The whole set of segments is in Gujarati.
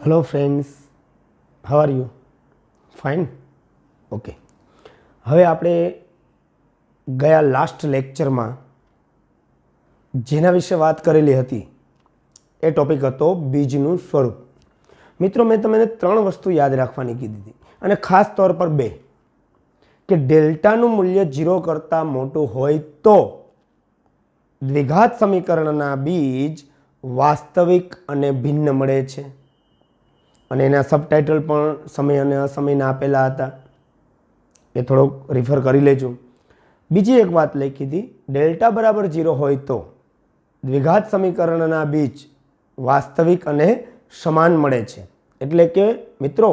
Hello friends, how are you? Fine? Okay. હવે આપણે ગયા લાસ્ટ લેક્ચરમાં જેના વિશે વાત કરેલી હતી એ ટોપિક હતો બીજનું સ્વરૂપ. મિત્રો, મેં તમને 3 વસ્તુ યાદ રાખવાની કીધી હતી અને ખાસ તौर પર 2 કે ડેલ્ટાનું મૂલ્ય 0 કરતાં મોટું હોય તો દ્વિઘાત સમીકરણના બીજ વાસ્તવિક અને ભિન્ન મળે છે અને એના સબટાઇટલ પણ સમય અને અસમયના આપેલા હતા, એ થોડોક રિફર કરી લેજો. બીજી એક વાત લખી હતી, ડેલ્ટા બરાબર 0 હોય તો દ્વિઘાત સમીકરણના બીજ વાસ્તવિક અને સમાન મળે છે. એટલે કે મિત્રો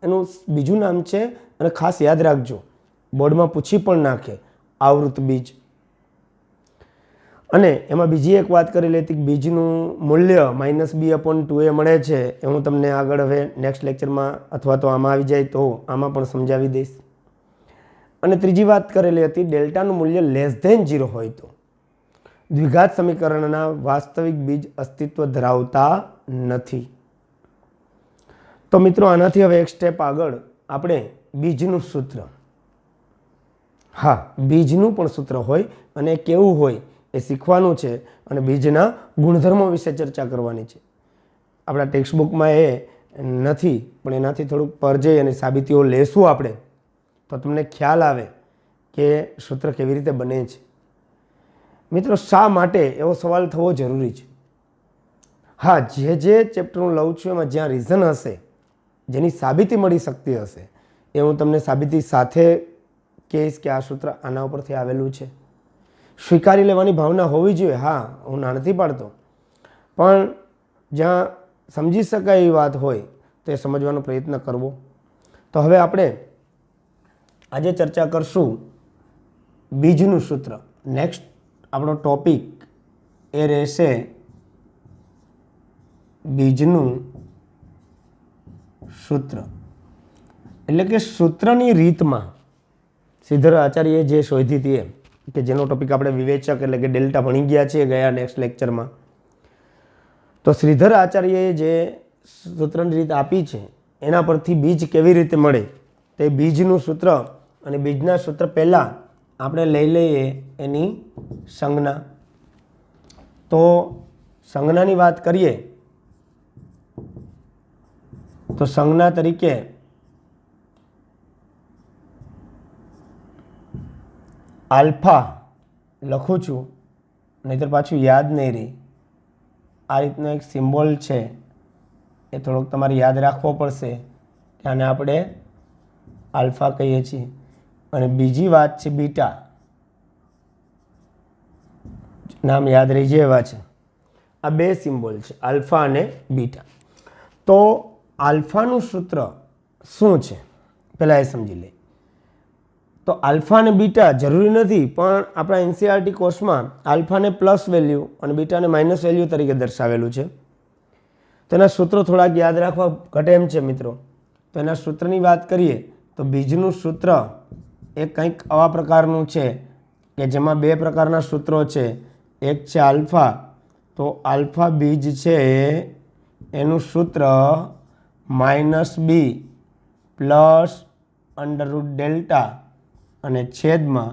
એનું બીજું નામ છે, અને ખાસ યાદ રાખજો, બોર્ડમાં પૂછી પણ નાખે, આવૃત બીજ. અને એમાં બીજી એક વાત કરી લેતી, બીજનું મૂલ્ય -b/2a મળે છે. એ હું તમને આગળ હવે નેક્સ્ટ લેક્ચરમાં અથવા તો આમાં આવી જાય તો આમાં પણ સમજાવી દઈશ. અને ત્રીજી વાત કરેલી હતી, ડેલ્ટાનું મૂલ્ય <0 હોય તો દ્વિઘાત સમીકરણના વાસ્તવિક બીજ અસ્તિત્વ ધરાવતા નથી. તો મિત્રો આનાથી હવે એક સ્ટેપ આગળ આપણે બીજનું સૂત્ર, હા બીજનું પણ સૂત્ર હોય અને કેવું હોય એ શીખવાનું છે અને બીજના ગુણધર્મો વિશે ચર્ચા કરવાની છે. આપણા ટેક્સ્ટબુકમાં એ નથી, પણ એનાથી થોડુંક પર જઈ અને સાબિતીઓ લેશું આપણે, તો તમને ખ્યાલ આવે કે સૂત્ર કેવી રીતે બને છે. મિત્રો, શા માટે એવો સવાલ થવો જરૂરી છે. હા, જે ચેપ્ટર હું લઉં છું એમાં જ્યાં રીઝન હશે, જેની સાબિતી મળી શકતી હશે, એ હું તમને સાબિતી સાથે કહીશ કે આ સૂત્ર આના ઉપરથી આવેલું છે. સ્વીકારી લેવાની ભાવના હોવી જોઈએ, હા હું ના નથી પાડતો, પણ જ્યાં સમજી શકાય એવી વાત હોય તો એ સમજવાનો પ્રયત્ન કરવો. તો હવે આપણે આજે ચર્ચા કરશું બીજનું સૂત્ર. નેક્સ્ટ આપણો ટોપિક એ રહેશે બીજનું સૂત્ર. એટલે કે સૂત્રની રીતમાં શ્રીધર આચાર્યએ જે શોધી હતી એ, કે જેનો ટોપિક આપણે વિવેચક એટલે કે ડેલ્ટા ભણી ગયા છીએ ગયા નેક્સ્ટ લેક્ચરમાં, તો શ્રીધર આચાર્યએ જે સૂત્રની રીત આપી છે એના પરથી બીજ કેવી રીતે મળે તે બીજનું સૂત્ર. અને બીજના સૂત્ર પહેલાં આપણે લઈ લઈએ એની સંજ્ઞા. તો સંજ્ઞાની વાત કરીએ તો સંજ્ઞા તરીકે આલ્ફા લખું છું, નહીંતર પાછું યાદ નહીં રહી. આ રીતનો એક સિમ્બોલ છે, એ થોડોક તમારે યાદ રાખવો પડશે કે આને આપણે આલ્ફા કહીએ છીએ. અને બીજી વાત છે બીટા, નામ યાદ રહી જાય એવા છે. આ 2 સિમ્બોલ છે, આલ્ફા અને બીટા. તો આલ્ફાનું સૂત્ર શું છે પહેલાં એ સમજી લઈએ. તો આલ્ફા અને બીટા જરૂરી નથી, પણ આપણા એનસીઈઆરટી કોર્સમાં આલ્ફાને પ્લસ વેલ્યુ અને બીટાને માઇનસ વેલ્યુ તરીકે દર્શાવેલું છે. તો એના સૂત્રો થોડાક યાદ રાખવા ઘટે એમ છે મિત્રો. તો એના સૂત્રની વાત કરીએ તો બીજનું સૂત્ર એ કંઈક આવા પ્રકારનું છે કે જેમાં 2 પ્રકારના સૂત્રો છે. એક છે આલ્ફા, તો આલ્ફા બીજ છે એનું સૂત્ર -b પ્લસ √ડેલ્ટા અને છેદમાં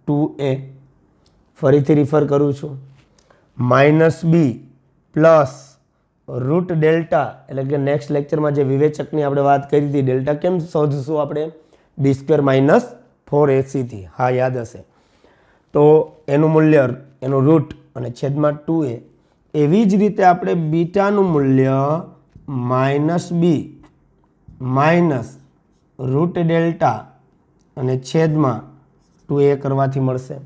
2a. ફરીથી રિફર કરું છું, -b પ્લસ √ડેલ્ટા, એટલે કે નેક્સ્ટ લેક્ચરમાં જે વિવેચકની આપણે વાત કરી હતી, ડેલ્ટા કેમ શોધશું આપણે? b² - 4ac થી, હા યાદ હશે. તો એનું મૂલ્ય, એનું રૂટ અને છેદમાં 2a. એવી જ રીતે આપણે બીટાનું મૂલ્ય -b માઇનસ √ડેલ્ટા અને છેદમાં 2a કરવાથી મળશે.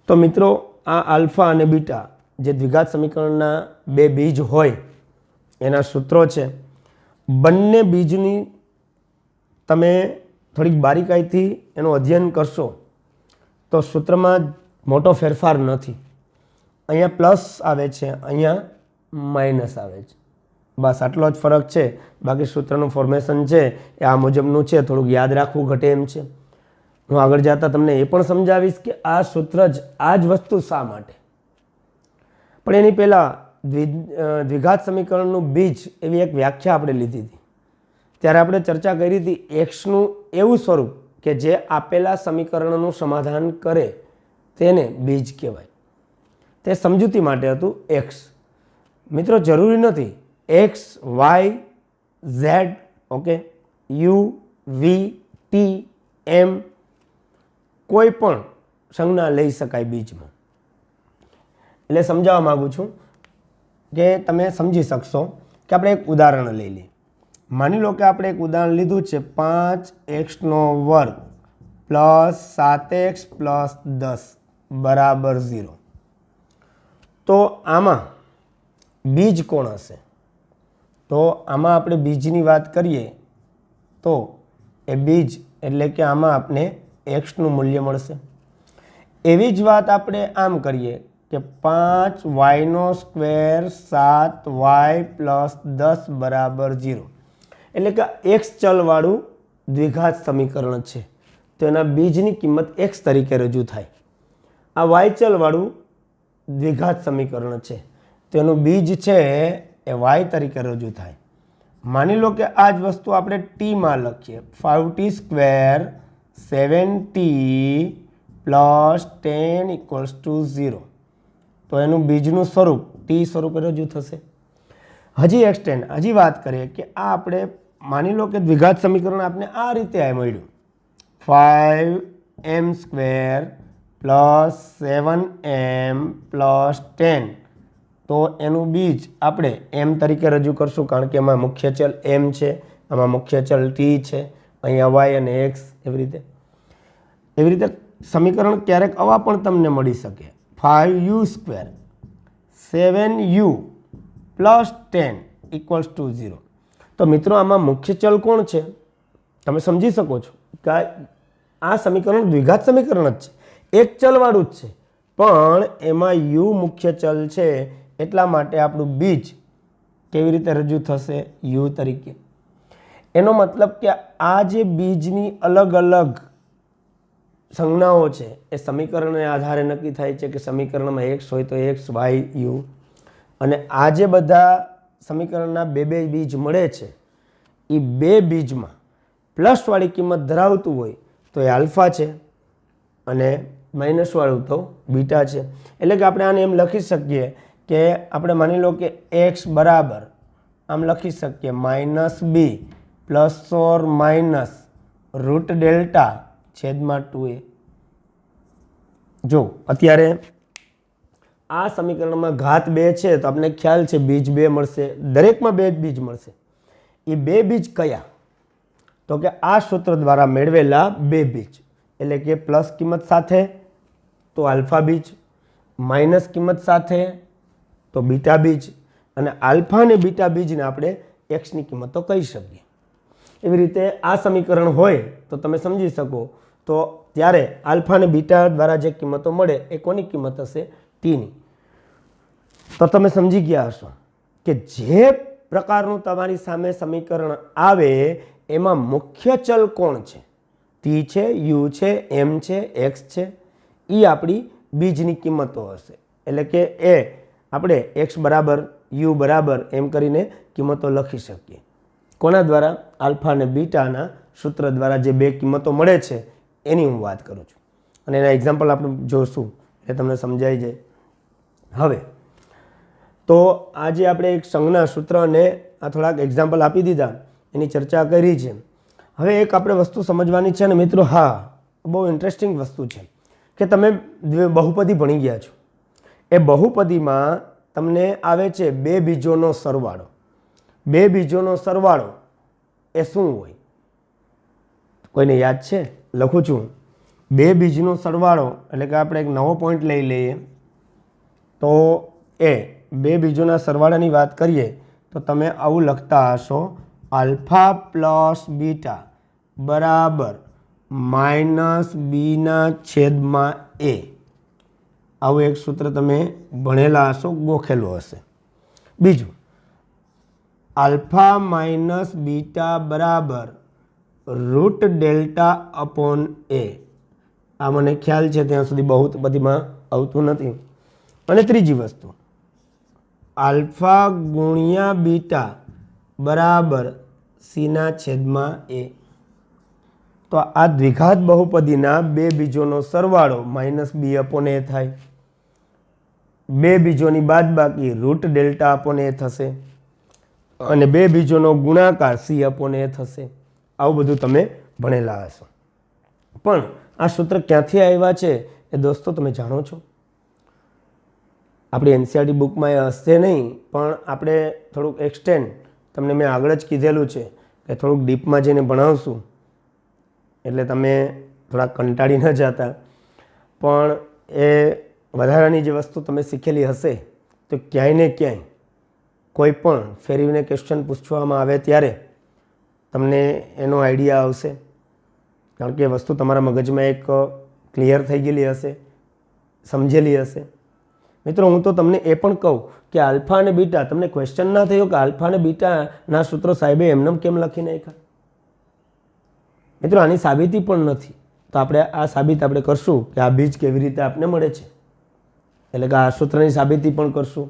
તો મિત્રો, આ આલ્ફા અને બીટા જે દ્વિઘાત સમીકરણના 2 બીજ હોય એના સૂત્રો છે. બંને બીજની તમે થોડીક બારીકાઈથી એનું અધ્યયન કરશો તો સૂત્રમાં મોટો ફેરફાર નથી. અહીંયા પ્લસ આવે છે, અહીંયા માઇનસ આવે છે, બસ આટલો જ ફરક છે. બાકી સૂત્રનું ફોર્મેશન છે એ આ મુજબનું છે, થોડુંક યાદ રાખવું ઘટે એમ છે. હું આગળ જતા તમને એ પણ સમજાવીશ કે આ સૂત્ર જ, આ જ વસ્તુ શા માટે. પણ એની પહેલાં દ્વિઘાત સમીકરણનું બીજ એવી એક વ્યાખ્યા આપણે લીધી હતી. ત્યારે આપણે ચર્ચા કરી હતી એક્સનું એવું સ્વરૂપ કે જે આપેલા સમીકરણનું સમાધાન કરે તેને બીજ કહેવાય. તે સમજૂતી માટે હતું એક્સ. મિત્રો જરૂરી નથી X Y Z okay U V T M કોઈ પણ સંજ્ઞા લઈ શકાય બીજમાં. એટલે સમજાવવા માગું છું કે તમે સમજી શકશો કે આપણે એક ઉદાહરણ લઈ લઈએ. માની લો કે આપણે એક ઉદાહરણ લીધું છે 5x² પ્લસ 7x પ્લસ 10 બરાબર 0. તો આમાં બીજ કોણ હશે? તો આમાં આપણે બીજની વાત કરીએ તો એ બીજ એટલે કે આમાં આપણે એક્સનું મૂલ્ય મળશે. એવી જ વાત આપણે આમ કરીએ કે 5y² 7y પ્લસ 10 બરાબર 0. એટલે કે એક્સ ચલવાળું દ્વિઘાત સમીકરણ છે તો એના બીજની કિંમત એક્સ તરીકે રજૂ થાય. આ વાય ચલવાળું દ્વિઘાત સમીકરણ છે તો એનું બીજ છે એ વાય તરીકે રજૂ થાય. માની લો કે આ જ વસ્તુ આપણે ટીમાં લખીએ 5t² 7t પ્લસ 10 = 0. તો એનું બીજનું સ્વરૂપ ટી સ્વરૂપે રજૂ થશે. હજી એક્સટેન્ડ હજી વાત કરીએ કે આ આપણે માની લો કે દ્વિઘાત સમીકરણ આપણે આ રીતે મળ્યું 5m² પ્લસ 7m પ્લસ 10. તો એનું બીજ આપણે એમ તરીકે રજૂ કરશું કારણ કે એમાં મુખ્ય ચલ એમ છે, આમાં મુખ્ય ચલ ટી છે, અહીંયા વાય અને એક્સ. એવી રીતે સમીકરણ ક્યારેક આવા પણ તમને મળી શકે 5u² 7u પ્લસ 10 = 0. તો મિત્રો આમાં મુખ્ય ચલ કોણ છે? તમે સમજી શકો છો કે આ સમીકરણ દ્વિઘાત સમીકરણ જ છે, એક ચલવાળું જ છે, પણ એમાં યુ મુખ્ય ચલ છે એટલા માટે આપણું બીજ કેવી રીતે રજૂ થશે? યુ તરીકે. એનો મતલબ કે આ જે બીજની અલગ અલગ સંજ્ઞાઓ છે એ સમીકરણને આધારે નક્કી થાય છે કે સમીકરણમાં એક્સ હોય તો એક્સ વાય યુ. અને આ જે બધા સમીકરણના બે બીજ મળે છે એ બે બીજમાં પ્લસવાળી કિંમત ધરાવતું હોય તો એ આલ્ફા છે અને માઇનસવાળું તો બીટા છે. એટલે કે આપણે આને એમ લખી શકીએ કે આપણે માની લો કે એક્સ બરાબર આમ લખી શકીએ -b plus or minus √δ/2a. જો અત્યારે આ સમીકરણમાં ઘાત 2 છે તો આપણને ખ્યાલ છે બીજ 2 મળશે, દરેકમાં 2 બીજ મળશે. એ 2 બીજ કયા? તો કે આ સૂત્ર દ્વારા મેળવેલા 2 બીજ એટલે કે પ્લસ કિંમત સાથે તો આલ્ફા બીજ, માઇનસ કિંમત સાથે તો બીટા બીજ, અને આલ્ફા અને બીટા બીજને આપણે એક્સની કિંમતો કહી શકીએ. એવી રીતે આ સમીકરણ હોય તો તમે સમજી શકો તો ત્યારે આલ્ફા અને બીટા દ્વારા જે કિંમતો મળે એ કોની કિંમત હશે? ટીની. તો તમે સમજી ગયા હશો કે જે પ્રકારનું તમારી સામે સમીકરણ આવે એમાં મુખ્ય ચલ કોણ છે? ટી છે, યુ છે, એમ છે, એક્સ છે. એ આપણી બીજની કિંમતો હશે. એટલે કે એ આપણે એક્સ બરાબર યુ બરાબર એમ કરીને કિંમતો લખી શકીએ. કોના દ્વારા? આલ્ફા અને બીટાના સૂત્ર દ્વારા જે બે કિંમતો મળે છે એની હું વાત કરું છું. અને એના એક્ઝામ્પલ આપણે જોશું એ તમને સમજાઈ જાય. હવે તો આજે આપણે એક સંજ્ઞા સૂત્ર અને આ થોડાક એક્ઝામ્પલ આપી દીધા, એની ચર્ચા કરી છે. હવે એક આપણે વસ્તુ સમજવાની છે ને મિત્રો, હા બહુ ઇન્ટરેસ્ટિંગ વસ્તુ છે કે તમે બહુપદી ભણી ગયા છો. એ બહુપદીમાં તમને આવે છે બે બીજોનો સરવાળો. બે બીજોનો સરવાળો એ શું હોય? કોઈને યાદ છે? લખું છું. બે બીજનો સરવાળો એટલે કે આપણે એક નવો પોઈન્ટ લઈ લઈએ તો એ બે બીજોના સરવાળાની વાત કરીએ તો તમે આવું લખતા હશો આલ્ફા પ્લસ બીટા બરાબર -b/a. આવું એક સૂત્ર તમે ભણેલા હશો, ગોખેલું હશે. બીજું આલ્ફા માઇનસ બીટા બરાબર √δ/a. આ મને ખ્યાલ છે ત્યાં સુધી બહુપદીમાં આવતું નથી. અને ત્રીજી વસ્તુ આલ્ફા ગુણ્યા બીટા બરાબર સીના છેદમાં એ. તો આ દ્વિઘાત બહુપદીના બે બીજોનો સરવાળો માઇનસ બી અપોન એ થાય. બે બીજોની બાદબાકી રૂટ ડેલ્ટા અપોન એ થશે અને બે બીજોનો ગુણાકાર સી અપોન એ થશે. આવું બધું તમે ભણેલા હશો. પણ આ સૂત્ર ક્યાંથી આવ્યા છે એ દોસ્તો તમે જાણો છો? આપણી એનસીઆરટી બુકમાં એ હશે નહીં, પણ આપણે થોડુંક એક્સટેન્ડ તમને મેં આગળ જ કીધેલું છે કે થોડુંક ડીપમાં જઈને ભણાવશું એટલે તમે થોડા કંટાળી ન જતા. પણ એ વધારાની જે વસ્તુ તમે શીખેલી હશે તો ક્યાંય ને ક્યાંય કોઈ પણ ફેરવીને ક્વેશ્ચન પૂછવામાં આવે ત્યારે તમને એનો આઈડિયા આવશે, કારણ કે એ વસ્તુ તમારા મગજમાં એક ક્લિયર થઈ ગયેલી હશે, સમજેલી હશે. મિત્રો હું તો તમને એ પણ કહું કે આલ્ફા અને બીટા તમને ક્વેશ્ચન ના થયો કે આલ્ફા અને બીટાના સૂત્રો સાહેબે એમનેમ કેમ લખી નાખ્યા? મિત્રો આની સાબિતી પણ નથી. તો આપણે આ સાબિત આપણે કરશું કે આ બીજ કેવી રીતે આપને મળે છે, એટલે કે આ સૂત્રની સાબિતી પણ કરશું.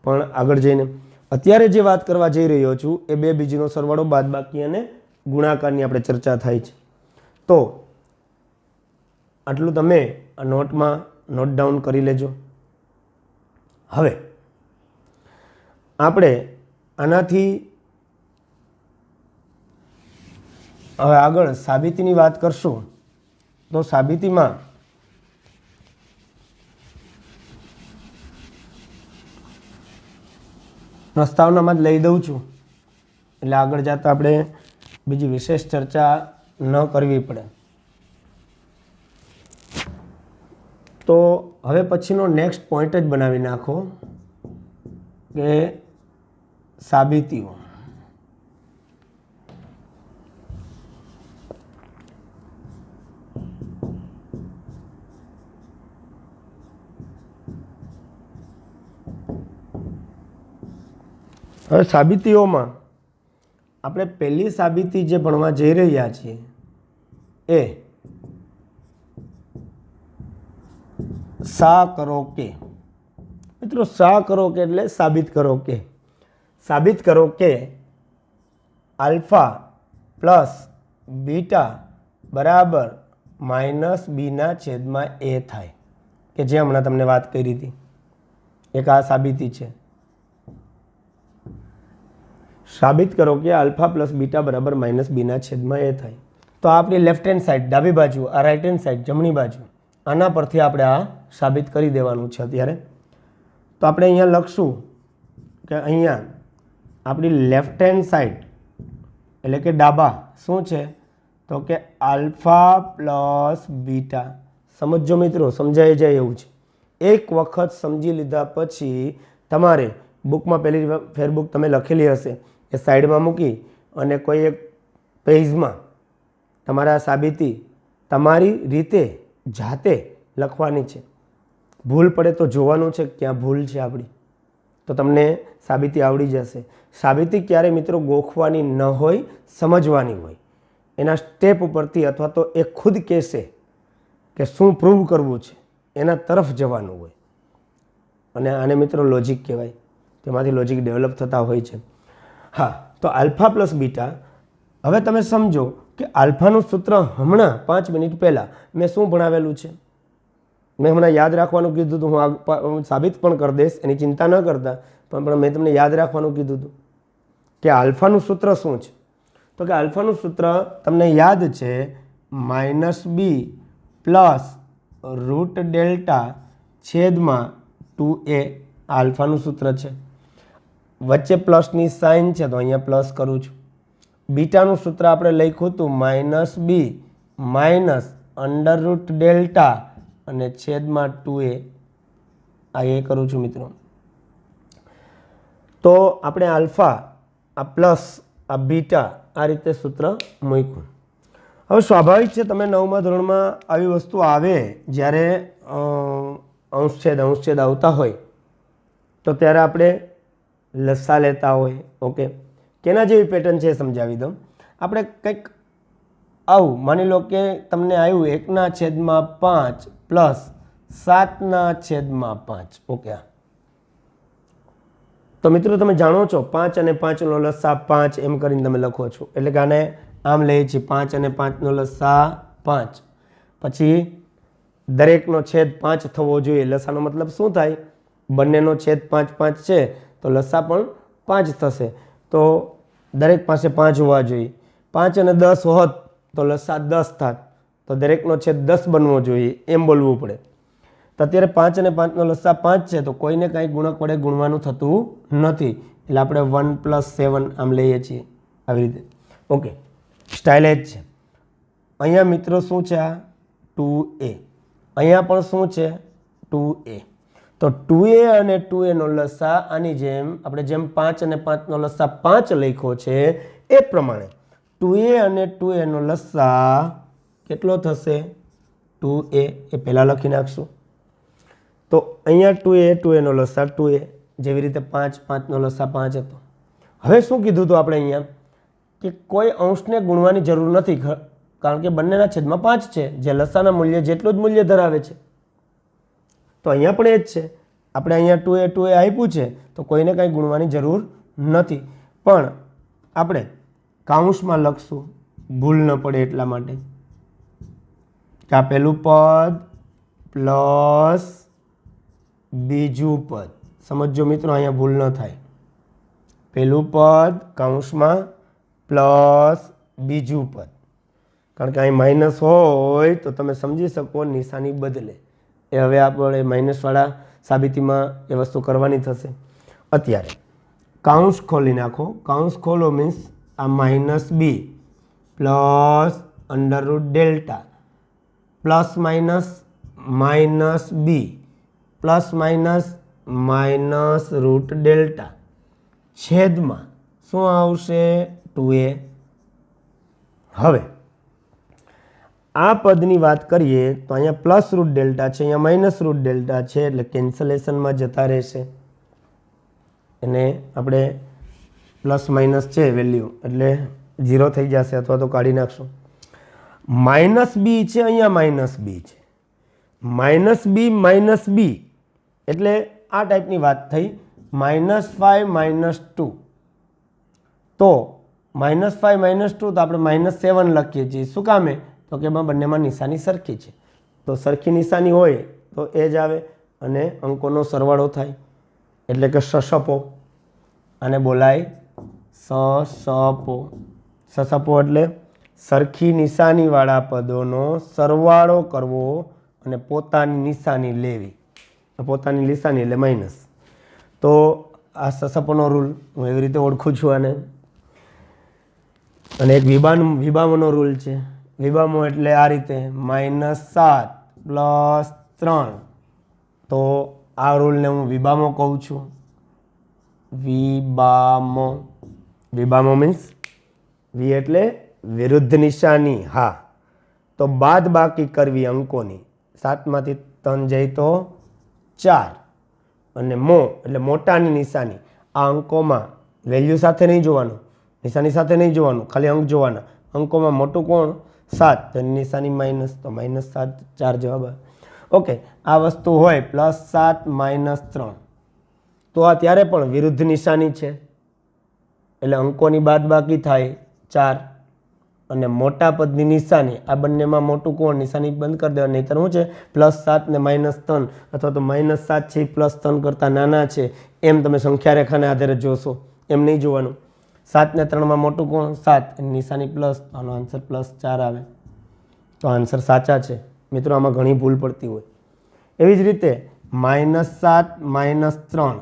પણ આગળ જઈને અત્યારે જે વાત કરવા જઈ રહ્યો છું એ બે બીજનો સરવાળો બાદબાકી અને ગુણાકારની આપણે ચર્ચા થાય છે. તો આટલું તમે આ નોટમાં નોટ ડાઉન કરી લેજો. હવે આપણે આનાથી હવે આગળ સાબિતીની વાત કરશું. તો સાબિતીમાં પ્રસ્તાવનામાં જ લઈ દઉં છું એટલે આગળ જતાં આપણે બીજી વિશેષ ચર્ચા ન કરવી પડે. તો હવે પછીનો નેક્સ્ટ પોઈન્ટ જ બનાવી નાખો કે સાબિતીઓ. હવે સાબિતીઓમાં આપણે પહેલી સાબિતી જે ભણવા જઈ રહ્યા છીએ એ સા કરો કે. મિત્રો સા કરો કે એટલે સાબિત કરો કે. સાબિત કરો કે આલ્ફા પ્લસ બીટા બરાબર માઇનસ બીના છેદમાં એ થાય, કે જે હમણાં તમને વાત કરી હતી. એક આ સાબિતી છે. સાબિત કરો કે આલ્ફા પ્લસ બીટા બરાબર માઇનસ બીના છેદમાં એ થાય. તો આપણી લેફ્ટ હેન્ડ સાઈડ ડાબી બાજુ, આ રાઈટ હેન્ડ સાઈડ જમણી બાજુ, આના પરથી આપણે આ સાબિત કરી દેવાનું છે અત્યારે. તો આપણે અહીંયા લખશું કે અહીંયા આપણી લેફ્ટ હેન્ડ સાઈડ એટલે કે ડાબા શું છે તો કે આલ્ફા પ્લસ બીટા. સમજો મિત્રો, સમજાઈ જાય એવું છે. એક વખત સમજી લીધા પછી તમારે બુકમાં પહેલી ફેરબુક તમે લખેલી હશે એ સાઈડમાં મૂકી અને કોઈ એક પેજમાં તમારા સાબિતી તમારી રીતે જાતે લખવાની છે. ભૂલ પડે તો જોવાનું છે ક્યાં ભૂલ છે આપણી, તો તમને સાબિતી આવડી જશે. સાબિતી ક્યારે મિત્રો ગોખવાની ન હોય, સમજવાની હોય. એના સ્ટેપ ઉપરથી અથવા તો એ ખુદ કહેશે કે શું પ્રૂવ કરવું છે એના તરફ જવાનું હોય. અને આને મિત્રો લોજિક કહેવાય. તેમાંથી લોજિક ડેવલપ થતા હોય છે. હા, તો આલ્ફા પ્લસ બીટા. હવે તમે સમજો કે આલ્ફાનું સૂત્ર હમણાં 5 મિનિટ પહેલાં મેં શું ભણાવેલું છે. મેં હમણાં યાદ રાખવાનું કીધું હતું. હું સાબિત પણ કરી દઈશ, એની ચિંતા ન કરતા. પણ મેં તમને યાદ રાખવાનું કીધું હતું કે આલ્ફાનું સૂત્ર શું છે. તો કે આલ્ફાનું સૂત્ર તમને યાદ છે માઇનસ બી પ્લસ રૂટ ડેલ્ટા છેદમાં 2a. આલ્ફાનું સૂત્ર છે. વચ્ચે પ્લસની સાઇન છે તો અહીંયા પ્લસ કરું છું. બીટાનું સૂત્ર આપણે લખ્યું હતું માઇનસ બી માઇનસ અંડર રૂટ ડેલ્ટા અને છેદમાં 2a. આ એ કરું છું મિત્રો. તો આપણે આલ્ફા, આ પ્લસ, આ બીટા, આ રીતે સૂત્ર મૂક્યું. હવે સ્વાભાવિક છે તમે 9મા ધોરણમાં આવી વસ્તુ આવે જ્યારે અંશછેદ આવતા હોય તો ત્યારે આપણે લસા લેતા હોય. ઓકે, કેના જેવી પેટર્ન છે સમજાવી દઉં. આપણે કંઈક આવું માની લો કે તમને આવ્યું 1/5 પ્લસ 7/5. ઓકે, તો મિત્રો તમે જાણો છો 5 અને 5નો લસા 5 એમ કરીને તમે લખો છો, એટલે કે આને આમ લઈએ છીએ 5 અને 5નો લસા 5, પછી દરેકનો છેદ 5 થવો જોઈએ. લસાનો મતલબ શું થાય? બંનેનો છેદ 5 5 છે તો લસા પણ 5 થશે, તો દરેક પાસે 5 હોવા જોઈએ. 5 અને 10 હોત તો લસા 10 થાત, તો દરેકનો છેદ 10 બનવો જોઈએ, એમ બોલવું પડે. તો અત્યારે 5 અને 5નો લસા 5 છે તો કોઈને કાંઈ ગુણક વડે ગુણવાનું થતું નથી, એટલે આપણે 1 + 7 આમ લઈએ છીએ આવી રીતે. ઓકે, સ્ટાઇલ એ જ છે. અહીંયા મિત્રો શું છે? આ 2a. અહીંયા પણ શું છે? 2a. તો 2a અને 2aનો લસા આની જેમ આપણે જેમ 5 અને 5નો લસા 5 લખ્યો છે એ પ્રમાણે 2a અને 2aનો લસા કેટલો થશે? 2a એ પહેલાં લખી નાખશું. તો અહીંયા 2aનો લસા 2a, જેવી રીતે 5 5નો લસા 5 હતો. હવે શું કીધું હતું આપણે અહીંયા કે કોઈ અંશને ગુણવાની જરૂર નથી, કારણ કે બંનેના છેદમાં 5 છે, જે લસાના મૂલ્ય જેટલું જ મૂલ્ય ધરાવે છે. તો અહીંયા પણ એ જ છે. આપણે અહીંયા 2a આપ્યું છે તો કોઈને કાંઈ ગુણવાની જરૂર નથી, પણ આપણે કાઉન્સમાં લખશું ભૂલ ન પડે એટલા માટે કે આ પહેલું પદ પ્લસ બીજું પદ. સમજો મિત્રો, અહીંયા ભૂલ ન થાય. પહેલું પદ કાઉન્સમાં પ્લસ બીજું પદ, કારણ કે અહીં માઇનસ હોય તો તમે સમજી શકો નિશાની બદલે. એ હવે આપણે માઇનસવાળા સાબિતીમાં એ વસ્તુ કરવાની થશે. અત્યારે કાઉન્સ ખોલી નાખો. કાઉન્સ ખોલો મીન્સ આ -b plus √δ plus minus -b plus minus -√δ છેદમાં શું આવશે? 2a. હવે આ પદની વાત કરીએ તો અહીંયા +√δ છે, અહીંયા -√δ છે, એટલે કેન્સલેશનમાં જતા રહેશે. એને આપણે પ્લસ માઇનસ છે વેલ્યુ, એટલે 0 થઈ જશે અથવા તો કાઢી નાખશું. -b છે, અહીંયા -b છે, -b એટલે આ ટાઈપની વાત થઈ. -5 -2 તો -5 -2 તો આપણે -7 લખીએ છીએ. શું કામે? તો કે એમાં બંનેમાં નિશાની સરખી છે, તો સરખી નિશાની હોય તો એ જ આવે અને અંકોનો સરવાળો થાય, એટલે કે સસપો. આને બોલાય સસપો. સસપો એટલે સરખી નિશાનીવાળા પદોનો સરવાળો કરવો અને પોતાની નિશાની લેવી. પોતાની નિશાની એટલે માઇનસ. તો આ સસપોનો રૂલ હું એવી રીતે ઓળખું છું આને. અને એક વિભામોનો રૂલ છે. વિભામો એટલે આ રીતે -7 + 3. તો આ રૂલને હું વિભામો કહું છું. વિભામો મીન્સ વી એટલે વિરુદ્ધ નિશાની. હા, તો બાદ બાકી કરવી અંકોની. 7માંથી 3 જાય તો 4, અને એટલે મોટાની નિશાની. આ અંકોમાં વેલ્યુ સાથે નહીં જોવાનું, નિશાની સાથે નહીં જોવાનું, ખાલી અંક જોવાના. અંકોમાં મોટું કોણ? 7, તો નિશાની માઇનસ, તો -7 4 જવાબ આવે. ઓકે, આ વસ્તુ હોય +7 -3 તો આ ત્યારે પણ વિરુદ્ધ નિશાની છે, એટલે અંકોની બાદબાકી થાય 4, અને મોટા પદની નિશાની. આ બંનેમાં મોટું કોણ? નિશાની બંધ કરી દેવાની, નહીંતર શું છે +7 ને -3 અથવા તો -7 છે +3 કરતાં નાના છે એમ તમે સંખ્યા રેખાને આધારે જોશો, એમ નહીં જોવાનું. 7 ને 3માં મોટું કોણ? 7, નિશાની પ્લસ, આનો આન્સર +4 આવે. તો આન્સર સાચા છે. મિત્રો, આમાં ઘણી ભૂલ પડતી હોય. એવી જ રીતે -7 -3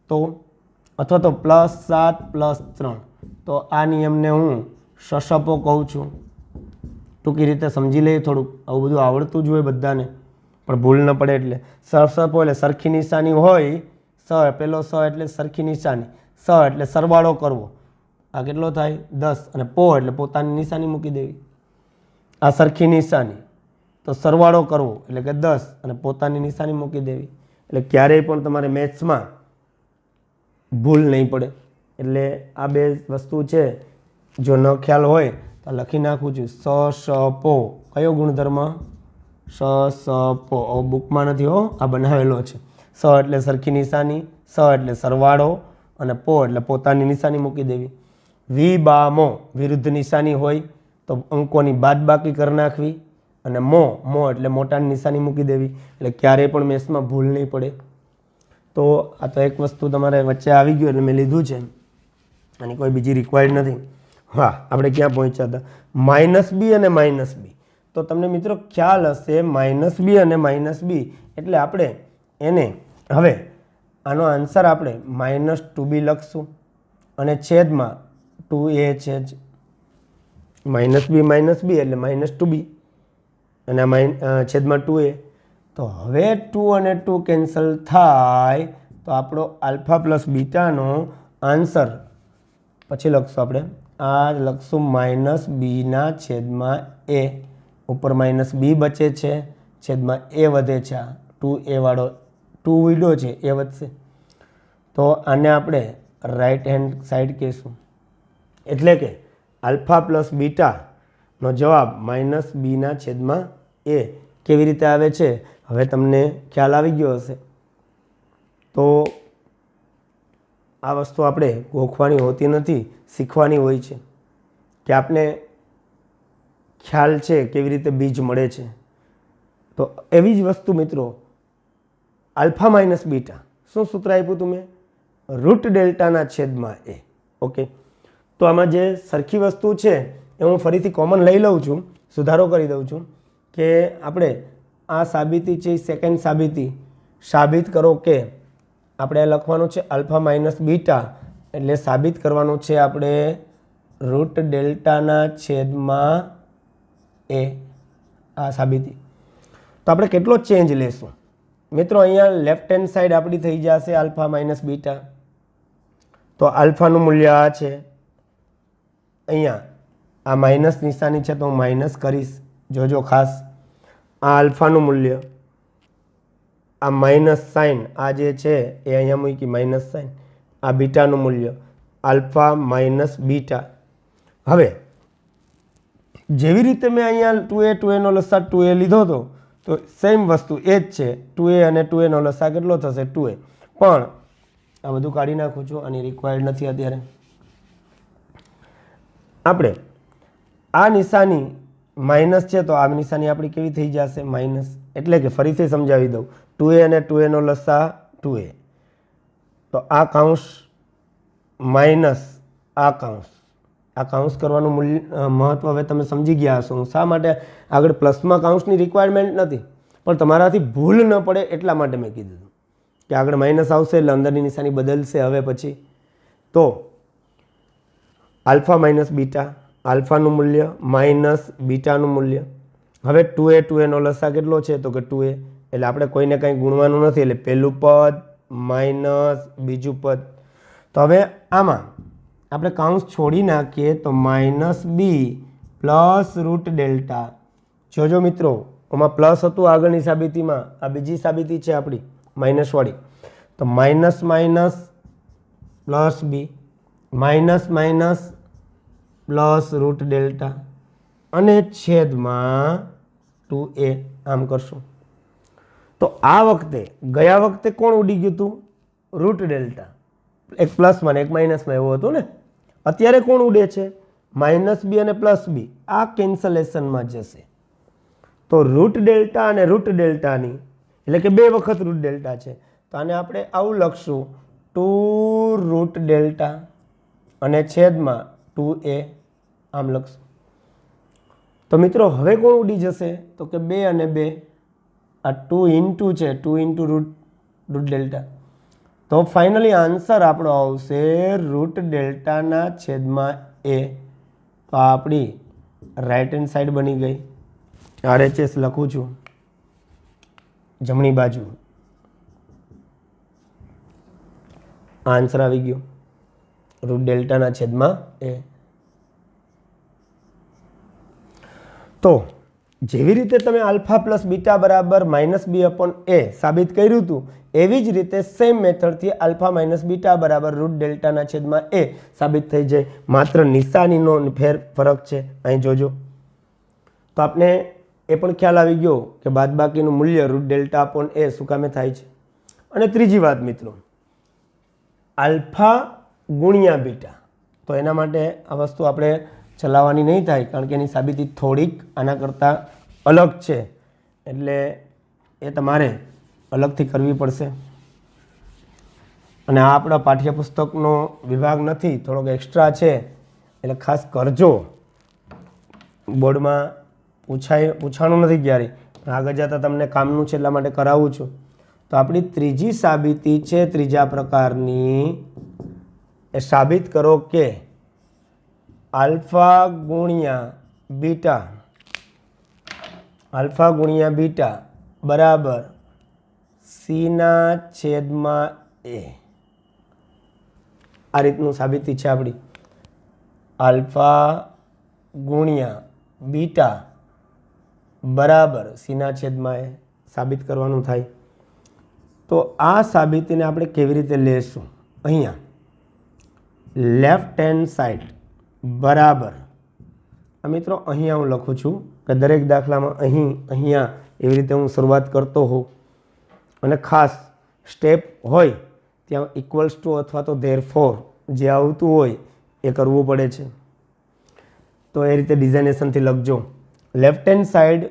તો અથવા તો +7 +3 તો આ નિયમને હું સસપો કહું છું. ટૂંકી રીતે સમજી લઈએ થોડુંક. આવું બધું આવડતું જ હોય બધાને, પણ ભૂલ ન પડે એટલે. સસપો એટલે સરખી નિશાની હોય. પહેલો સ એટલે સરખી નિશાની, સ એટલે સરવાળો કરવો. આ કેટલો થાય? 10, અને પો એટલે પોતાની નિશાની મૂકી દેવી. આ સરખી નિશાની, તો સરવાળો કરવો એટલે કે 10 અને પોતાની નિશાની મૂકી દેવી. એટલે ક્યારેય પણ તમારે મેથ્સમાં ભૂલ નહીં પડે. એટલે આ બે વસ્તુ છે, જો ન ખ્યાલ હોય તો લખી નાખું છું. સસપો કયો ગુણધર્મ? સસપો. બુકમાં નથી હો, આ બનાવેલો છે. સ એટલે સરખી નિશાની, સ એટલે સરવાળો, અને પો એટલે પોતાની નિશાની મૂકી દેવી. વી બા મો વિરુદ્ધ નિશાની હોય તો અંકોની બાદબાકી કરી નાખવી, અને મો એટલે મોટાની નિશાની મૂકી દેવી, એટલે ક્યારેય પણ મેથ્સમાં ભૂલ નહીં પડે. તો આ તો એક વસ્તુ તમારે વચ્ચે આવી ગયું એટલે મેં લીધું છે, અને કોઈ બીજી રિક્વાયર્ડ નથી. હા, આપણે ક્યાં પહોંચ્યા હતા? -b અને -b. તો તમને મિત્રો ખ્યાલ હશે -b અને -b એટલે આપણે એને હવે આનો આન્સર આપણે -2b લખશું, અને છેદમાં 2a છે જ. -b એટલે -2b અને છેદમાં 2a. તો હવે 2 અને 2 કેન્સલ થાય તો આપણો આલ્ફા પ્લસ બીટાનો આન્સર પછી લખશું આપણે આ લખશું -b/a. ઉપર -b બચે છે, છેદમાં a વધે છે, આ 2a વાળો 2 વિડો છે એ વધશે. તો આને આપણે રાઈટ હેન્ડ સાઈડ કહીશું, એટલે કે આલ્ફા પ્લસ બીટાનો જવાબ -b/a કેવી રીતે આવે છે હવે તમને ખ્યાલ આવી ગયો હશે. તો આ વસ્તુ આપણે ગોખવાની હોતી નથી, શીખવાની હોય છે કે આપણે ખ્યાલ છે કેવી રીતે બીજ મળે છે. તો એવી જ વસ્તુ મિત્રો આલ્ફા માઇનસ બીટા શું સૂત્ર આપ્યું તું મેં? રૂટ ડેલ્ટાના છેદમાં એ. ઓકે, તો આમાં જે સરખી વસ્તુ છે એ હું ફરીથી કોમન લઈ લઉં છું, સુધારો કરી દઉં છું કે આપણે આ સાબિતી છે સેકન્ડ સાબિતી સાબિત કરો કે આપણે લખવાનું છે આલ્ફા માઇનસ બીટા, એટલે સાબિત કરવાનું છે આપણે રૂટ ડેલ્ટાના છેદમાં એ. આ સાબિતી તો આપણે કેટલો ચેન્જ લેશું મિત્રો? અહીંયા લેફ્ટ હેન્ડ સાઈડ આપણી થઈ જશે આલ્ફા માઇનસ બીટા. તો આલ્ફાનું મૂલ્ય આ છે, અહીંયા આ માઇનસ નિશાની છે તો હું માઇનસ કરીશ, જોજો ખાસ. આ આલ્ફાનું મૂલ્ય, આ માઇનસ સાઇન આ જે છે એ અહીંયા મૂકી માઇનસ સાઇન, આ બીટાનું મૂલ્ય આલ્ફા માઇનસ બીટા. હવે જેવી રીતે મેં અહીંયા 2a નો લસા 2a લીધો હતો તો સેમ વસ્તુ એ જ છે. 2a અને 2a નો લસા કેટલો થશે? 2a. પણ આ બધું કાઢી નાખું છું, આની રિક્વાયર્ડ નથી અત્યારે. આપણે આ નિશાની માઇનસ છે તો આ નિશાની આપણી કેવી થઈ જશે? માઇનસ. એટલે કે ફરીથી સમજાવી દઉં, 2a અને 2a નો લસા 2a, તો આ કાઉન્સ માઇનસ આ કાઉન્સ. આ કાઉન્સ કરવાનું મહત્વ હવે તમે સમજી ગયા હશો. શા માટે આગળ પ્લસમાં કાઉન્સની રિક્વાયરમેન્ટ નથી, પણ તમારાથી ભૂલ ન પડે એટલા માટે મેં કીધું કે આગળ માઇનસ આવશે એટલે અંદરની નિશાની બદલશે. હવે પછી તો આલ્ફા માઇનસ બીટા, આલ્ફાનું મૂલ્ય માઇનસ બીટાનું મૂલ્ય. હવે 2a નો લસા કેટલો છે? તો કે 2a, એટલે આપણે કોઈને કંઈ ગુણવાનું નથી, એટલે પહેલું પદ માઇનસ બીજું પદ. તો હવે આમાં આપણે કાઉન્સ છોડી નાખીએ તો -b પ્લસ રૂટ ડેલ્ટા. જોજો મિત્રો, આમાં પ્લસ હતું આગળની સાબિતીમાં, આ બીજી સાબિતી છે આપણી માઇનસવાળી. તો minus minus plus b, minus minus plus route delta, અને છેદમાં 2a. આમ કરશું તો આ વખતે ગયા વખતે કોણ ઉડી ગયું હતું? Root delta. એક પ્લસમાં ને એક માઇનસમાં એવું હતું ને. અત્યારે કોણ ઉડે છે? -b અને +b. આ કેન્સલેશનમાં જશે. તો રૂટ ડેલ્ટા અને રૂટ ડેલ્ટાની, એટલે કે 2 વખત રૂટ ડેલ્ટા છે, તો આને આપણે આવું લખશું 2 રૂટ ડેલ્ટા અને છેદમાં 2a. આમ લખશું. તો મિત્રો હવે કોણ ઉડી જશે? તો કે 2 અને 2. આ 2 ઇન્ટુ છે, 2 ઇન્ટુ રૂટ ડેલ્ટા. તો ફાઇનલી આન્સર આપણો આવશે રૂટ ડેલ્ટાના છેદમાં a. તો આ આપણી રાઈટ હેન્ડ સાઈડ બની ગઈ. RHS લખું છું જમણી બાજુ. આન્સર આવી ગયો રૂટ ડેલ્ટાના છેદમાં a. તો જેવી રીતે તમે આલ્ફા પ્લસ બીટા બરાબર -b/a સાબિત કર્યું હતું, એવી જ રીતે સેમ મેથડથી આલ્ફા માઇનસ બીટા બરાબર રૂટ ડેલ્ટાના છેદમાં a સાબિત થઈ જાય. માત્ર નિશાનીનો ફરક છે. અહીં જોજો તો આપણે એ પણ ખ્યાલ આવી ગયો કે બાદબાકીનું મૂલ્ય રૂટ ડેલ્ટા અપોન a શું કામે થાય છે. અને ત્રીજી વાત મિત્રો, આલ્ફા ગુણ્યા બીટા. તો એના માટે આ વસ્તુ આપણે ચલાવવાની નહીં થાય, કારણ કે એની સાબિતી થોડીક આના કરતાં અલગ છે, એટલે એ તમારે અલગથી કરવી પડશે. અને આ આપણા પાઠ્યપુસ્તકનો વિભાગ નથી, થોડોક એક્સ્ટ્રા છે, એટલે ખાસ કરજો. બોર્ડમાં પૂછાણું નથી ક્યારેય, પણ આગળ જતાં તમને કામનું છે એટલા માટે કરાવું છું. તો આપણી ત્રીજી સાબિતી છે ત્રીજા પ્રકારની, એ સાબિત કરો કે આલ્ફા ગુણ્યા બીટા બરાબર સીના છેદમાં એ. આ રીતનું સાબિતી છે આપણી. આલ્ફા ગુણ્યા બીટા બરાબર સીના છેદમાં એ સાબિત કરવાનું થાય. તો આ સાબિતીને આપણે કેવી રીતે લેશું? અહીંયા લેફ્ટ હેન્ડ સાઈડ બરાબર, મિત્રો અહીંયા હું લખું છું કે દરેક દાખલામાં અહીંયા એવી રીતે હું શરૂઆત કરતો હોઉં, અને ખાસ સ્ટેપ હોય ત્યાં ઇક્વલ્સ ટુ અથવા તો ધેરફોર જે આવતું હોય એ કરવું પડે છે. તો એ રીતે ડિઝાઇનેશનથી લખજો. લેફ્ટ હેન્ડ સાઈડ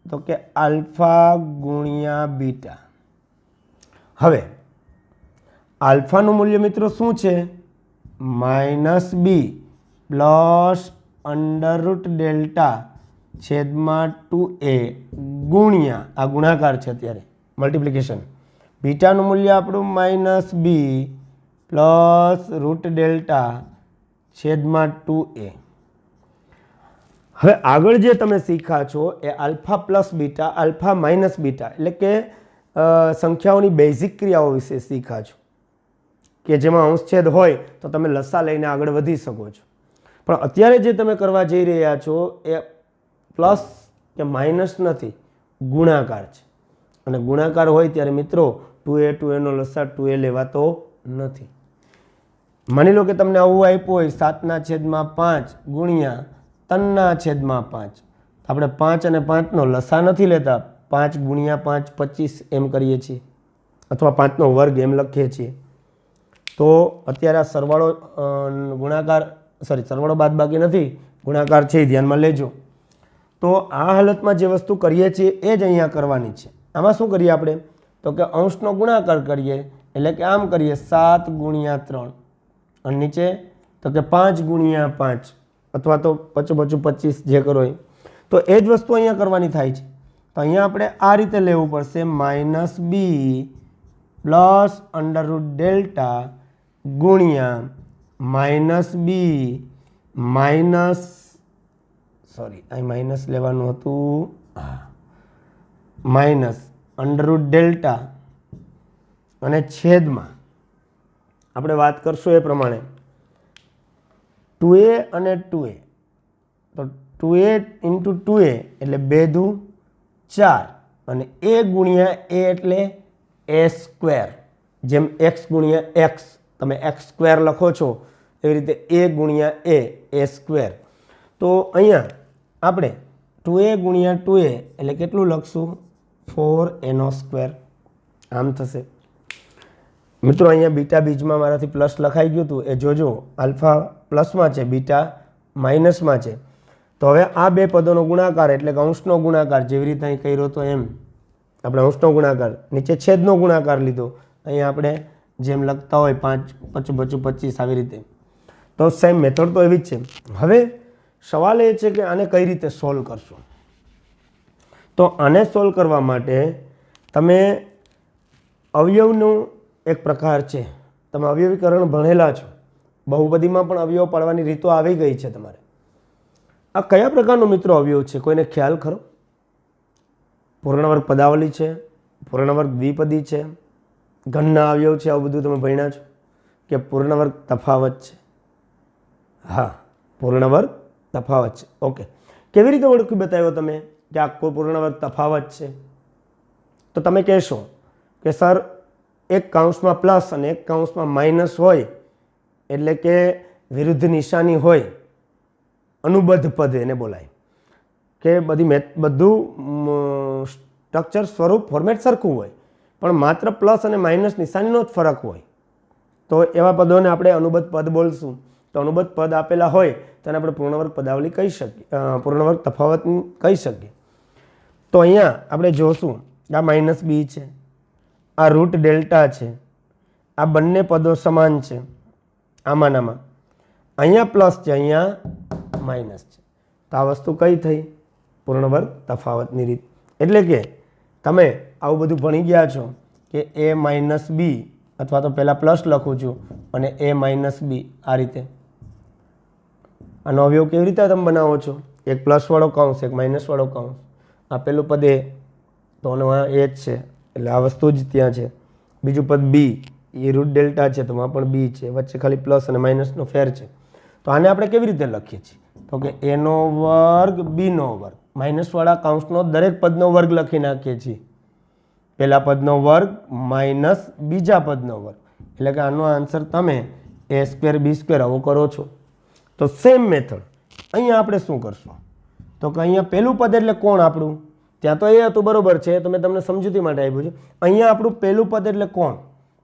તો કે આલ્ફા ગુણ્યા બીટા. હવે આલ્ફાનું મૂલ્ય મિત્રો શું છે? -b પ્લસ અંડરરૂટ ડેલ્ટા છેદમાં 2a ગુણ્યા, આ ગુણાકાર છે અત્યારે, મલ્ટિપ્લિકેશન. બીટાનું મૂલ્ય આપણું -b પ્લસ રૂટ ડેલ્ટા છેદમાં 2a. હવે આગળ જે તમે શીખ્યા છો એ alpha plus beta, alpha minus beta, એટલે કે સંખ્યાઓની બેઝિક ક્રિયાઓ વિશે શીખ્યા છો, કે જેમાં અંશછેદ હોય તો તમે લસા લઈને આગળ વધી શકો છો. પણ અત્યારે જે તમે કરવા જઈ રહ્યા છો એ પ્લસ કે માઇનસ નથી, ગુણાકાર છે. અને ગુણાકાર હોય ત્યારે મિત્રો 2a નો લસા 2a લેવાતો નથી. માની લો કે તમને આવું આપ્યું હોય 7/5 ગુણ્યા 3/5. આપણે 5 અને 5 નો લસા નથી લેતા, 5 ગુણ્યા 5 25 એમ કરીએ છીએ, અથવા 5 નો વર્ગ એમ લખીએ છીએ. તો અત્યારે આ સરવાળો બાદબાકી નથી, ગુણાકાર છે, ધ્યાનમાં લેજો. તો આ હાલતમાં જે વસ્તુ કરીએ છીએ એ જ અહીંયા કરવાની છે. આમાં શું કરીએ આપણે? તો કે અંશનો ગુણાકાર કરીએ, એટલે કે આમ કરીએ 7 ગુણ્યા 3, અને નીચે તો કે 5 ગુણ્યા 5, અથવા તો 25 જે કરો એ. તો એ જ વસ્તુ અહીંયા કરવાની થાય છે. તો અહીંયા આપણે આ રીતે લેવું પડશે, -b પ્લસ અંડરરૂટ ડેલ્ટા ગુણ્યા -b અહીં માઇનસ લેવાનું હતું, માઇનસ અંડરરૂટ ડેલ્ટા અને છેદમાં આપણે વાત કરશું એ પ્રમાણે 2a અને 2a. તો 2a × 2a એટલે 2 દુ 4, અને a ગુણ્યા a એટલે a સ્ક્વેર. જેમ x ગુણ્યા x તમે x સ્ક્વેર લખો છો એવી રીતે a ગુણ્યા a સ્ક્વેર. તો અહીંયા આપણે 2a ગુણ્યા 2a એટલે કેટલું લખશું? 4a square. આમ થશે. મિત્રો અહીંયા બીટા બીજમાં મારાથી પ્લસ લખાઈ ગયું હતું, એ જોજો. આલ્ફા પ્લસમાં છે, બીટા માઇનસમાં છે. તો હવે આ બે પદોનો ગુણાકાર એટલે કે અંશનો ગુણાકાર, જેવી રીતે અહીં કર્યો હતો એમ આપણે અંશનો ગુણાકાર, નીચે છેદનો ગુણાકાર લીધો. અહીંયા આપણે જેમ લખતા હોય 5 × 25 આવી રીતે. તો સેમ મેથડ તો એવી જ છે. હવે સવાલ એ છે કે આને કઈ રીતે સોલ્વ કરશો? તો આને સોલ્વ કરવા માટે તમે અવયવનું એક પ્રકાર છે, તમે અવયવીકરણ ભણેલા છો, બહુપદીમાં પણ અવયવ પાડવાની રીતો આવી ગઈ છે તમારે. આ કયા પ્રકારનો મિત્રો અવયવ છે? કોઈને ખ્યાલ ખરો? પૂર્ણવર્ગ પદાવલી છે, પૂર્ણવર્ગ દ્વિપદી છે, ઘનના અવયવ છે, આવું બધું તમે ભણ્યા છો? કે પૂર્ણવર્ગ તફાવત છે? હા, પૂર્ણવર્ગ તફાવત છે. ઓકે, કેવી રીતે ઓળખી બતાવ્યો તમે કે આ પૂર્ણવર્ગ તફાવત છે? તો તમે કહેશો કે સર એક કૌંસમાં પ્લસ અને એક કૌંસમાં માઇનસ હોય, એટલે કે વિરુદ્ધ નિશાની હોય, અનુબદ્ધ પદ એને બોલાય. કે બધું સ્ટ્રક્ચર, સ્વરૂપ, ફોર્મેટ સરખું હોય, પણ માત્ર પ્લસ અને માઇનસ નિશાનીનો જ ફરક હોય, તો એવા પદોને આપણે અનુબદ્ધ પદ બોલશું. તો અનુબદ્ધ પદ આપેલા હોય તેને આપણે પૂર્ણવર્ગ પદાવલી કહી શકીએ, પૂર્ણવર્ગ તફાવત કહી શકીએ. તો અહીંયા આપણે જોશું આ માઇનસ બી છે, આ રૂટ ડેલ્ટા છે, આ બંને પદો સમાન છે આમાં. અહીંયા પ્લસ છે, અહીંયા માઇનસ છે. તો આ વસ્તુ કઈ થઈ? પૂર્ણવર્ગ તફાવતની રીત. એટલે કે તમે આવું બધું ભણી ગયા છો કે એ માઇનસ બી, અથવા તો પહેલાં પ્લસ લખું છું અને એ માઇનસ બી, આ રીતે આનો અવયવ કેવી રીતે તમે બનાવો છો? એક પ્લસવાળો કૌંસ, એક માઇનસવાળો કૌંસ. આ પેલું પદ એ, તો એ જ છે એટલે આ વસ્તુ જ ત્યાં છે. બીજું પદ બી, એ રૂટ ડેલ્ટા છે તો આમાં પણ બી છે, વચ્ચે ખાલી પ્લસ અને માઇનસનો ફેર છે. તો આને આપણે કેવી રીતે લખીએ છીએ? તો કે એનો વર્ગ બીનો વર્ગ, માઇનસવાળા કૌંસનો દરેક પદનો વર્ગ લખી નાખીએ છીએ. પહેલા પદનો વર્ગ માઇનસ બીજા પદનો વર્ગ, એટલે કે આનો આન્સર તમે એ સ્ક્વેર બી સ્ક્વેર આવો કરો છો. તો સેમ મેથડ અહીંયા આપણે શું કરશું? તો કે અહીંયા પહેલું પદ એટલે કોણ આપણું? ત્યાં તો એ હતું, બરોબર છે, તો મેં તમને સમજૂતી માટે આપ્યું છે. અહીંયા આપણું પહેલું પદ એટલે કોણ?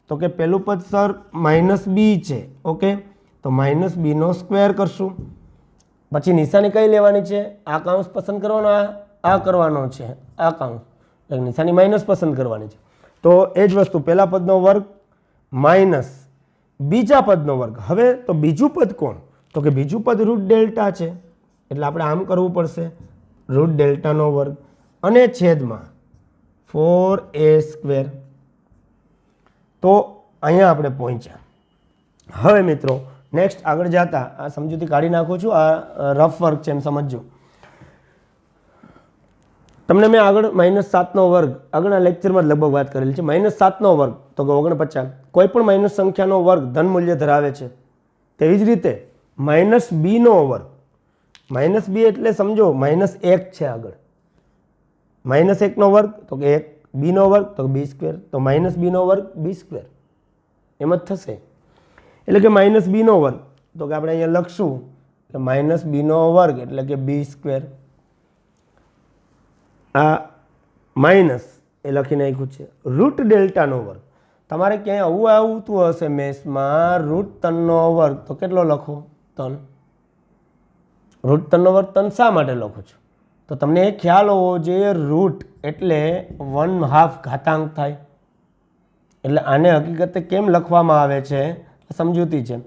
તો કે પહેલું પદ સર માઇનસ બી છે. ઓકે, તો માઇનસ બીનો સ્ક્વેર કરશું. પછી નિશાની કઈ લેવાની છે? આ કૌંસ પસંદ કરવાનો, આ કરવાનો છે, આ કૌંસ એટલે નિશાની માઇનસ પસંદ કરવાની છે. તો એ જ વસ્તુ, પહેલા પદનો વર્ગ માઇનસ બીજા પદનો વર્ગ. હવે તો બીજું પદ કોણ? તો કે બીજું પદ રૂટ ડેલ્ટા છે, એટલે આપણે આમ કરવું પડશે, રૂટ ડેલ્ટાનો વર્ગ અને છેદમાં 4a². તો અહીંયા આપણે પહોંચ્યા. હવે મિત્રો નેક્સ્ટ આગળ જતા આ સમજૂતી કાઢી નાખું છું, આ રફ વર્ક છે એમ સમજજો. તમને મેં આગળ -7નો વર્ગ આગળના લેક્ચરમાં જ લગભગ વાત કરેલી છે. -7નો વર્ગ તો કે 49. કોઈ પણ માઇનસ સંખ્યાનો વર્ગ ધન મૂલ્ય ધરાવે છે. તેવી જ રીતે -bનો વર્ગ, -b એટલે સમજો -1 છે આગળ, -1નો વર્ગ તો કે 1, bનો વર્ગ તો કે b², તો -bનો વર્ગ b², એમ જ થશે. એટલે કે -bનો વર્ગ તો કે આપણે અહીંયા લખશું કે -bનો વર્ગ એટલે કે b². આ માઇનસ એ લખી નાખ્યું છે. રૂટ ડેલ્ટાનો વર્ગ, તમારે ક્યાંય આવું આવતું હશે મેથ્સમાં, રૂટ 3નો વર્ગ તો કેટલો લખો? 3. રૂટ 3નો વર્ગ 3 શા માટે લખો છો? તો તમને એ ખ્યાલ હોવો જોઈએ, રૂટ એટલે 1/2 ઘાતાંક થાય. એટલે આને હકીકતે કેમ લખવામાં આવે છે? સમજૂતી છે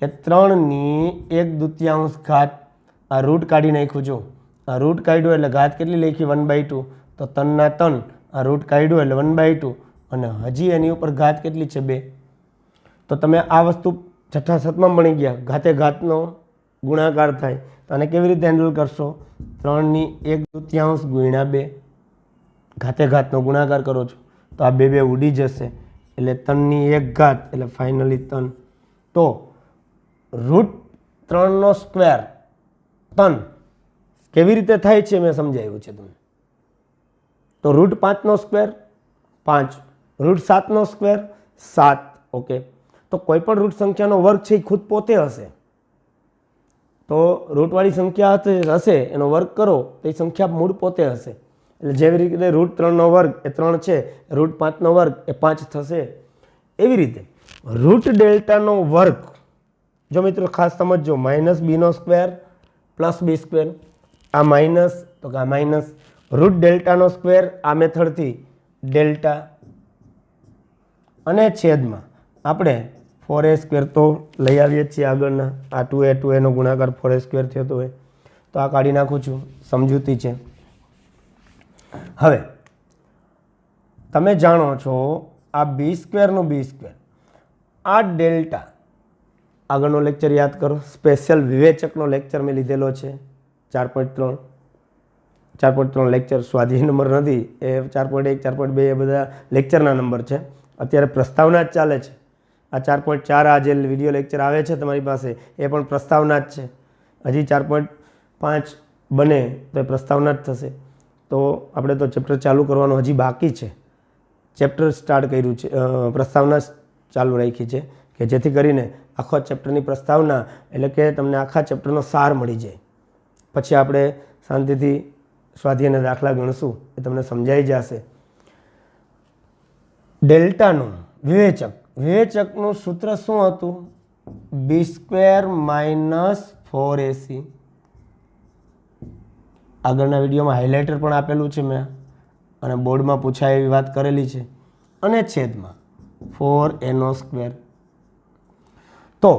કે 3/1/2 ઘાત. આ રૂટ કાઢી નાખ્યું, જો આ રૂટ કાઢ્યું એટલે ઘાત કેટલી લખી? 1/2. તો 3/3 આ રૂટ કાઢ્યું એટલે 1/2, અને હજી એની ઉપર ઘાત કેટલી છે? 2. તો તમે આ વસ્તુ છઠ્ઠા સાતમાં ભણી ગયા, ઘાતે ઘાતનો ગુણાકાર થાય. તો આને કેવી રીતે હેન્ડલ કરશો? 3/1/2 ગુણ્યા 2, ઘાતે ઘાતનો ગુણાકાર કરો છો તો આ 2 ઉડી જશે, એટલે 3/1 ઘાત એટલે ફાઇનલી 3. તો રૂટ 3નો સ્ક્વેર 3 કેવી રીતે થાય છે મેં સમજાવ્યું છે તમને. તો રૂટ 5નો સ્ક્વેર 5, રૂટ 7નો સ્ક્વેર 7. ઓકે, તો કોઈ પણ રૂટ સંખ્યાનો વર્ગ છે એ ખુદ પોતે હશે. તો રૂટવાળી સંખ્યા હશે એનો વર્ગ કરો તો એ સંખ્યા મૂળ પોતે હશે. એટલે જેવી રીતે રૂટ 3નો વર્ગ એ 3 છે, રૂટ 5નો વર્ગ એ 5 થશે. એવી રીતે રૂટ ડેલ્ટાનો વર્ગ, જો મિત્રો ખાસ સમજજો, -bનો સ્ક્વેર પ્લસ b². આ માઇનસ તો કે આ માઇનસ, રૂટ ડેલ્ટાનો સ્ક્વેર આ મેથડથી ડેલ્ટા, અને છેદમાં આપણે 4a² તો લઈ આવીએ છીએ આગળના. આ 2a નો ગુણાકાર 4a² થતો હોય તો આ કાઢી નાખું છું, સમજૂતી છે. હવે તમે જાણો છો આ b² નું b², આ ડેલ્ટા આગળનો લેક્ચર યાદ કરો, સ્પેશિયલ વિવેચકનો લેક્ચર મેં લીધેલો છે 4.3 લેક્ચર, સ્વાધ્યાય નંબર નથી એ 4.1 4.2 એ બધા લેક્ચરના નંબર છે. અત્યારે પ્રસ્તાવના જ ચાલે છે. આ 4.4 આ જે વિડીયો લેક્ચર આવે છે તમારી પાસે એ પણ પ્રસ્તાવના જ છે. હજી 4.5 બને તો એ પ્રસ્તાવના જ થશે. તો આપણે તો ચેપ્ટર ચાલુ કરવાનું હજી બાકી છે. ચેપ્ટર સ્ટાર્ટ કર્યું છે, પ્રસ્તાવના ચાલુ રાખી છે કે જેથી કરીને આખો ચેપ્ટરની પ્રસ્તાવના એટલે કે તમને આખા ચેપ્ટરનો સાર મળી જાય. પછી આપણે શાંતિથી સ્વાધ્યાયના દાખલા ગણશું, એ તમને સમજાઈ જશે. ડેલ્ટાનું વિવેચક વિવેચકનું સૂત્ર શું હતું? b² - 4ac. આગળના વિડીયોમાં હાઇલાઇટર પણ આપેલું છે મેં, અને બોર્ડમાં પૂછાય એવી વાત કરેલી છે, અને છેદમાં 4a². તો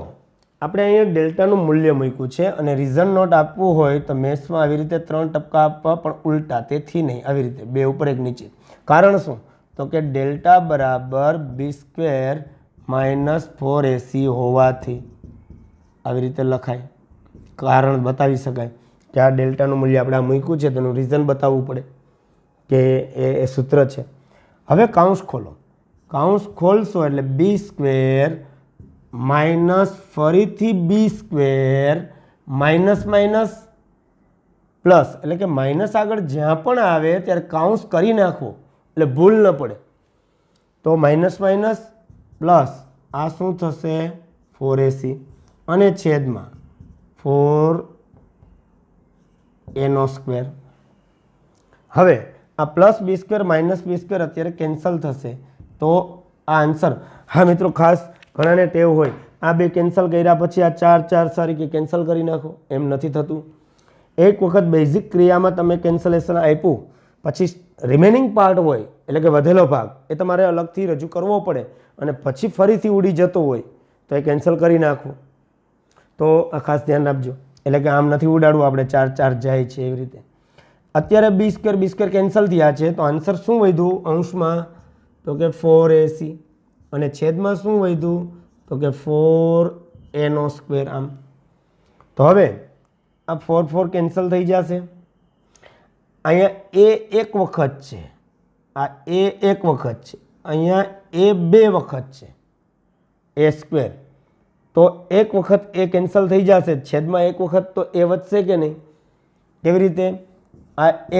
આપણે અહીંયા ડેલ્ટાનું મૂલ્ય મૂક્યું છે, અને રીઝન નોટ આપવું હોય તો મેથ્સમાં આવી રીતે 3 ટપકા આપવા, પણ ઉલટા, તેથી નહીં, આવી રીતે 2 ઉપર 1 નીચે. કારણ શું? તો કે ડેલ્ટા બરાબર b² - 4ac હોવાથી આવી રીતે લખાય. કારણ બતાવી શકાય કે આ ડેલ્ટાનું મૂલ્ય આપણે આ મૂક્યું છે, તેનું રીઝન બતાવવું પડે કે એ સૂત્ર છે. હવે કાઉન્સ ખોલો. કાઉન્સ ખોલશો એટલે b² માઇનસ ફરીથી b² માઇનસ માઇનસ પ્લસ, એટલે કે માઇનસ આગળ જ્યાં પણ આવે ત્યારે કાઉન્સ કરી નાખવો એટલે ભૂલ ન પડે. તો માઇનસ માઇનસ પ્લસ આ શું થશે? 4ac, અને છેદમાં 4a². હવે આ પ્લસ b² માઇનસ b² અત્યારે કેન્સલ થશે, તો આ આન્સર. હા મિત્રો, ખાસ ઘણાને ટેવ હોય આ 2 કેન્સલ કર્યા પછી આ 4 4 સારી કે કેન્સલ કરી નાખો, એમ નથી થતું. એક વખત બેઝિક ક્રિયામાં તમે કેન્સલેશન આપ્યું પછી રિમેનિંગ પાર્ટ હોય, એટલે કે વધેલો ભાગ, એ તમારે અલગથી રજૂ કરવો પડે, અને પછી ફરીથી ઉડી જતો હોય તો એ કેન્સલ કરી નાખવું. તો આ ખાસ ધ્યાન રાખજો. એટલે કે આમ નથી ઉડાડવું આપણે, 4 4 જાય છે એવી રીતે. અત્યારે b² કેન્સલ થયા છે, તો આન્સર શું વધ્યું અંશમાં? તો કે 4ac, અને છેદમાં શું વધ્યું? તો કે 4a². આમ તો હવે આ 4 4 કેન્સલ થઈ જશે. અહીંયા a એક વખત છે, આ a એક વખત છે, અહીંયા a 2 વખત છે, a². તો એક વખત એ કેન્સલ થઈ જશે, છેદમાં એક વખત તો એ વધશે કે નહીં? કેવી રીતે? આ એ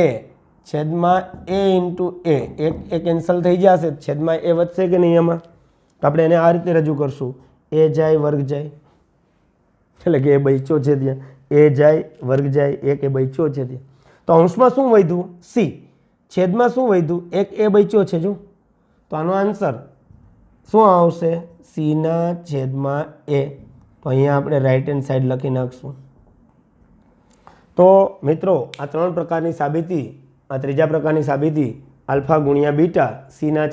છેદમાં a × a, એક કેન્સલ થઈ જશે, છેદમાં એ વધશે કે નહીં? એમાં તો આપણે એને આ રીતે રજૂ કરશું, એ જાય વર્ગ જાય, એટલે કે એ બચ્યો છે ત્યાં, એ જાય વર્ગ જાય, એક એ બચ્યો છે ત્યાં. તો અંશમાં શું વધ્યું? c. છેદમાં શું વધ્યું? એક એ બચ્યો છે. જો તો આનો આન્સર શું આવશે? c/a. તો અહીંયા આપણે રાઈટ હેન્ડ સાઈડ લખી નાખશું. તો મિત્રો, આ 3 પ્રકારની સાબિતી, આ ત્રીજા પ્રકારની સાબિતી આલ્ફા ગુણ્યા બીટા c/a,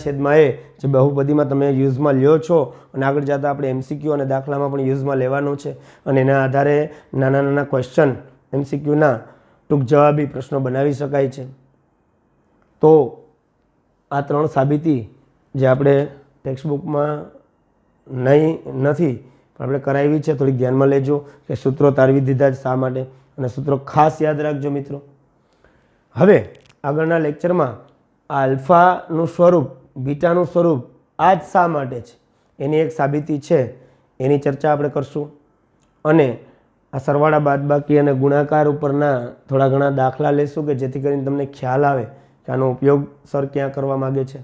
જે બહુપદીમાં તમે યુઝમાં લ્યો છો, અને આગળ જતાં આપણે MCQ અને દાખલામાં પણ યુઝમાં લેવાનું છે, અને એના આધારે નાના નાના ક્વેશ્ચન MCQના ટૂંક જવાબી પ્રશ્નો બનાવી શકાય છે. તો આ 3 સાબિતી જે આપણે ટેક્સ્ટબુકમાં નથી પણ આપણે કરાવી છે, થોડીક ધ્યાનમાં લેજો કે સૂત્રો તારવી દીધા જ શા માટે, અને સૂત્રો ખાસ યાદ રાખજો મિત્રો. હવે આગળના લેક્ચરમાં આલ્ફાનું સ્વરૂપ, બીટાનું સ્વરૂપ આ જ શા માટે છે એની એક સાબિતી છે, એની ચર્ચા આપણે કરશું. અને આ સરવાળા બાદબાકી અને ગુણાકાર ઉપરના થોડા ઘણા દાખલા લેશું કે જેથી કરીને તમને ખ્યાલ આવે કે આનો ઉપયોગ સર ક્યાં કરવા માગે છે.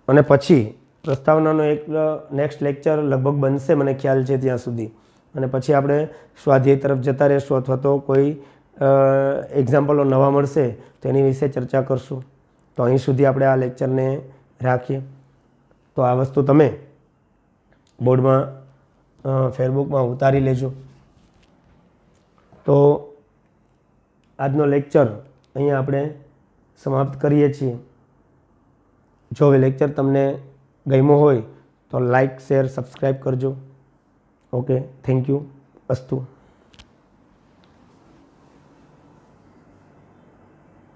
અને પછી પ્રસ્તાવનાનો એક નેક્સ્ટ લેક્ચર લગભગ બનશે મને ખ્યાલ છે ત્યાં સુધી, અને પછી આપણે સ્વાધ્યાય તરફ જતા રહેશું, અથવા તો કોઈ એક્ઝામ્પલો નવા મળશે તો એની વિશે ચર્ચા કરશું. તો અહીં સુધી આપણે આ લેક્ચરને રાખીએ. તો આ વસ્તુ તમે બોર્ડમાં ફેસબુકમાં ઉતારી લેજો. તો આજનો લેક્ચર અહીંયા આપણે સમાપ્ત કરીએ છીએ. જો એ લેક્ચર તમને ગમ્યો હોય તો લાઈક, શેર, સબસ્ક્રાઈબ કરજો. Okay, thank you. અસ્તુ.